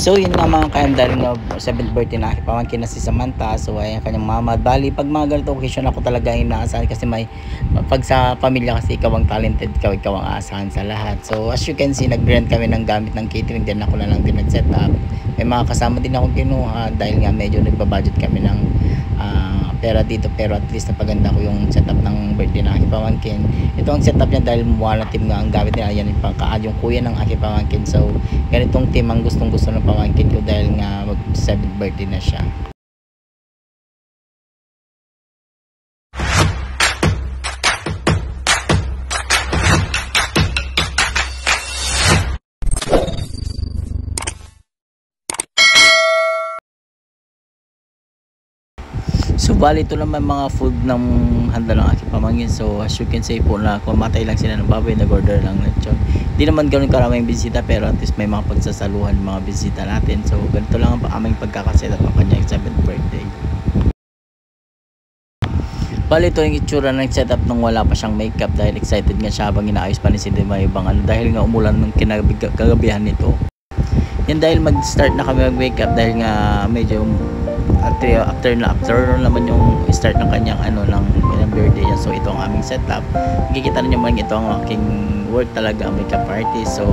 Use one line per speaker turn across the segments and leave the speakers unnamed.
So yun nga mga kayan, dahil nga 7th birthday na aking pamangkin na si Samantha. So ayan kanyang mama. Bali pag mga ganito occasion ako talaga inaasahan, kasi may pag sa pamilya kasi ikaw ang talented, ikaw ang aasahan sa lahat. So as you can see, nag-rent kami ng gamit ng catering, din ako na lang din nag-set up. May mga kasama din akong kinuha dahil nga medyo nagbabudget kami ng pera dito, pero at least napaganda ko yung setup ng birthday ng aking pamangkin. Ito ang setup niya dahil mukha na team nga ang gamit niya. Ayan yung kuya ng aking pamangkin. So ganitong team ang gustong gusto ng pamangkin ko dahil nga mag 7th birthday na siya. So bali ito naman mga food ng handa ng aking pamangkin. So as you can see po, na kumatay lang sila ng baboy, nag-order lang lechon. Hindi naman ganoon karaming bisita, pero at least may mga pagsasaluhan mga bisita natin. So ganito lang ang aming pagkakaset up ng kanyang 7th birthday. Bali ito yung itsura ng setup nung wala pa siyang makeup, dahil excited nga siya habang inaayos pa ni si Dima ibang dahil nga umulan ng kagabihan nito. Yan dahil mag-start na kami mag-makeup dahil nga medyo after naman yung start ng kanyang ng birthday niya. So ito ang aming setup. Makikita niyo naman ito ang aking work talaga, ang makeup artist. So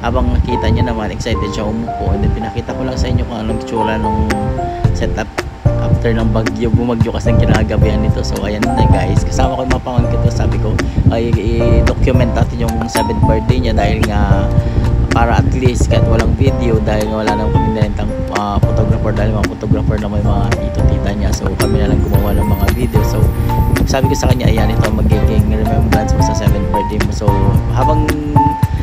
habang nakita niyo naman, excited siya umupo, and then pinakita ko lang sa inyo kung anong itsura nung setup after ng bumagyo kasi ang kinagabihan nito. So ayan na guys, kasama ko yung mga pamangkin ko. Sabi ko ay i-document natin yung 7th birthday niya, dahil nga para at least kahit walang video, dahil nga wala nang kami nilentang photographer, dahil mga photographer na may mga tito-tita niya. So kami na lang gumawa ng mga video. So sabi ko sa kanya, ayan, ito magiging remembrance mo sa 7th birthday mo. So habang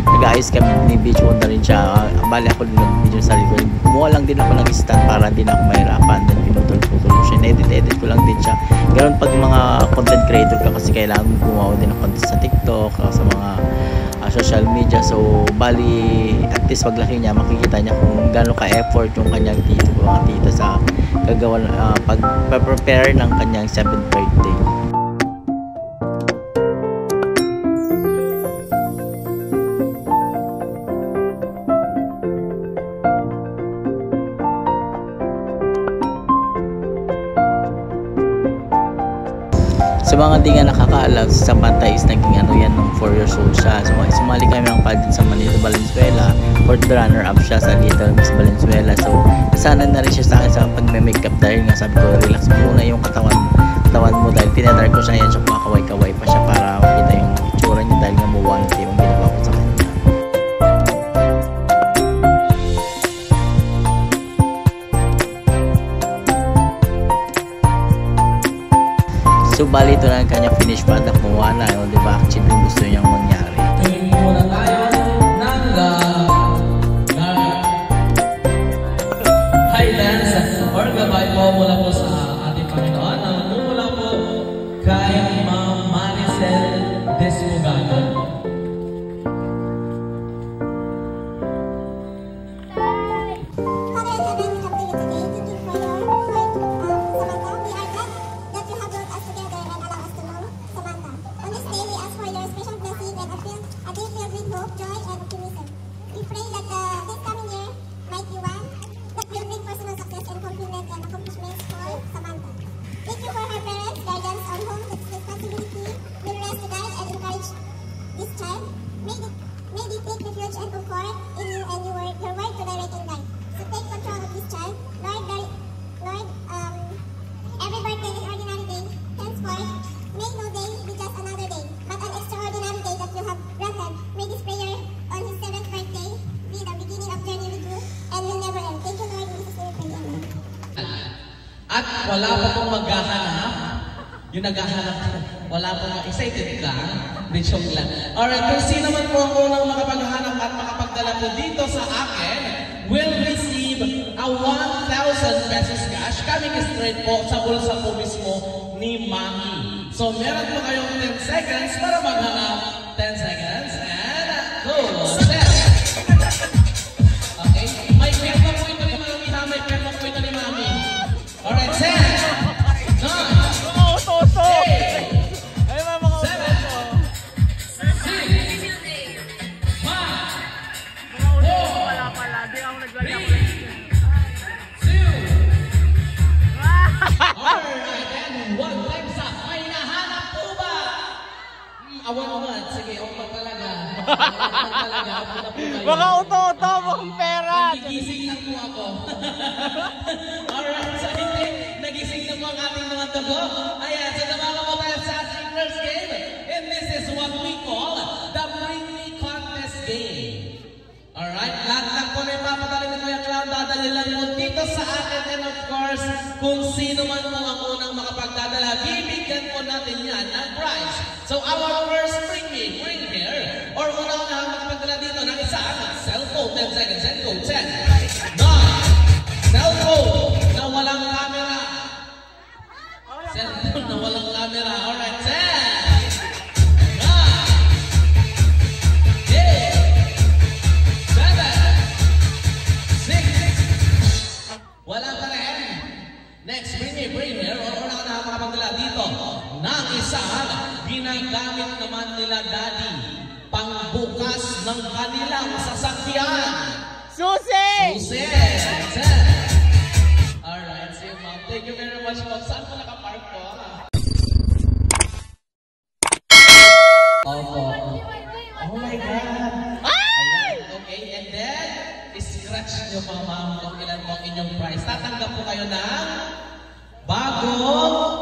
nag-aayos kami, ni-video na rin siya. Bali ako din nag-video sa likod. Kumuha lang din ako ng stand para din ako mahirapan. Then pinutol-putol ko siya. Edit ko lang din siya. Ganoon pag mga content creator ka, kasi kailangan gumawa din ng content sa TikTok, sa mga social media. So bali at least paglaki niya, makikita niya kung gaano ka-effort yung kanyang mga tita sa gagawa, pag-prepare ng kanyang 7th birthday. Sa mga di nga nakakaalam, si Samantha is naging yan nung 4 years old siya. So sumali kami ng pageant sa Manila Valenzuela. 4th runner up siya sa Little Miss Valenzuela. So nasanay na rin siya sa akin sa pag-makeup, dahil nga sabi ko, relax muna yung katawan mo, dahil tinadar ko siya yan siya, kumakaway-kaway pa siya para makita yung itsura niya, dahil nga muwanti yung ginawa ko sa kanya. So bali ito na ang kanya finished product mo, na yun, diba? Actually yung gusto niyang mangyari.
Muna tayo ng highlands or gabay po mula po sa ating Panginoon. Mula po kay Ma'am Maricel Desmugano. At wala pa pong maghahanap. Yung naghahanap, wala pong excited lang. Hindi, joke lang. Alright, kung sino man po ang unang makapaghanap at makapagdala po dito sa akin, will receive a 1,000 pesos cash coming straight po sa bulsa po mismo ni Mami. So meron po kayong 10 seconds para maghanap. 10 seconds and go! Set! Okay, may perma po ito ni Mami ha, may perma po ito ni Mami. Alright, 10, 9, 8, 7, 6, 5, 4, 3, Talaga, abot na po kayo.
Baka uto-uto mong pera.
Nagigising na po ako. Alright, so hindi, nagising na po ang ating mga dugo. Ayan, so namaga po tayo sa ating first game. And this is what we call the Bring Me Contest Game. Alright, lahat lang po na ipapadali ni Kuya Clown, dadali lang po dito sa atin. And of course, kung sino man po ang unang makapagdadala, bibigyan po natin yan ng prize. So our first bring here, or unang makapagdala dito ng isang cellphone, 10 seconds, and go, 10, 9, cellphone na walang camera. Cellphone na walang camera, alright, 10, wala pa rin. Next, bring here, or una ka na makapagdala dito ng isang ginagamit naman nila daddy pangbukas ng kanilang sasakyan.
Susi!
Susi! Alright, see you ma'am. Thank you very much ma'am. Saan po nakapark po? Opo. Oh my God! Ayan, okay, and then scratch nyo pa ma'am kung ilan po ang inyong prize. Tatanggap po kayo ng bagong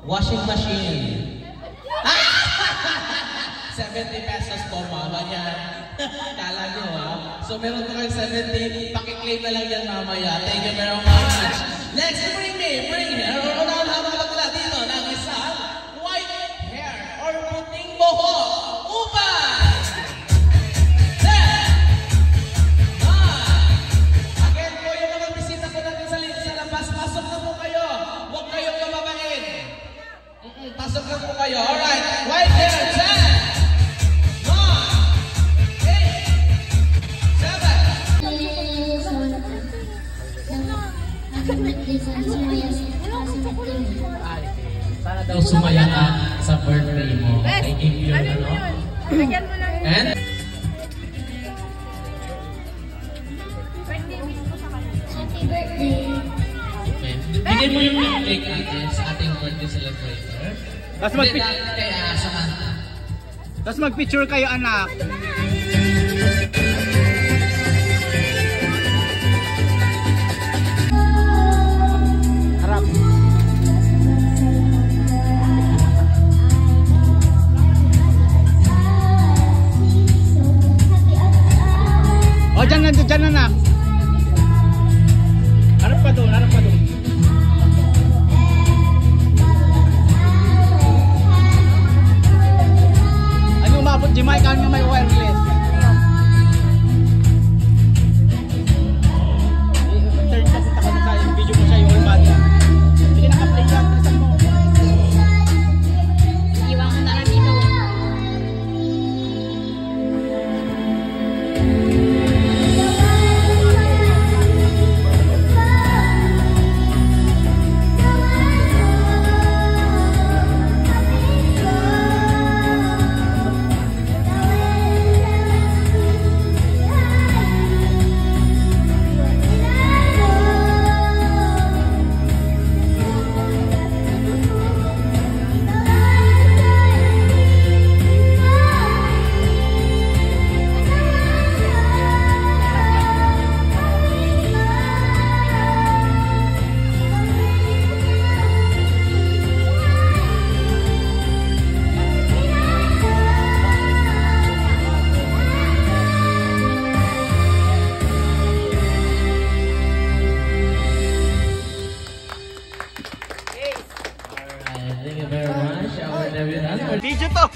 washing machine. 70 pesos po ma'am. Ayan. Kala nyo ha. So meron po kayong 70. Pakiklaim na lang yan mamaya. Thank you very much. Next, bring here. Unahan na makapagdala dito ng isang white hair or puting buhok. Upay! Pasok na po kayo. Alright. Right here. 10, 9, 8, 7. Para daw sumaya ka sa birthday mo. I give you ano.
Bigyan mo lang.
And?
Happy birthday.
Okay. Bigyan mo yung cake natin sa ating birthday celebrator. Kaya Samantha.
Tapos mag-picture kayo anak. Harap. O dyan anak. Harap pa doon. Umabot di mic ang may wireless. Turn ka punta ka sa video mo siya yung body. Sige naka-play yan, bilisan mo.
Iwan ko na lang dito.
Thank you very much.
Video to.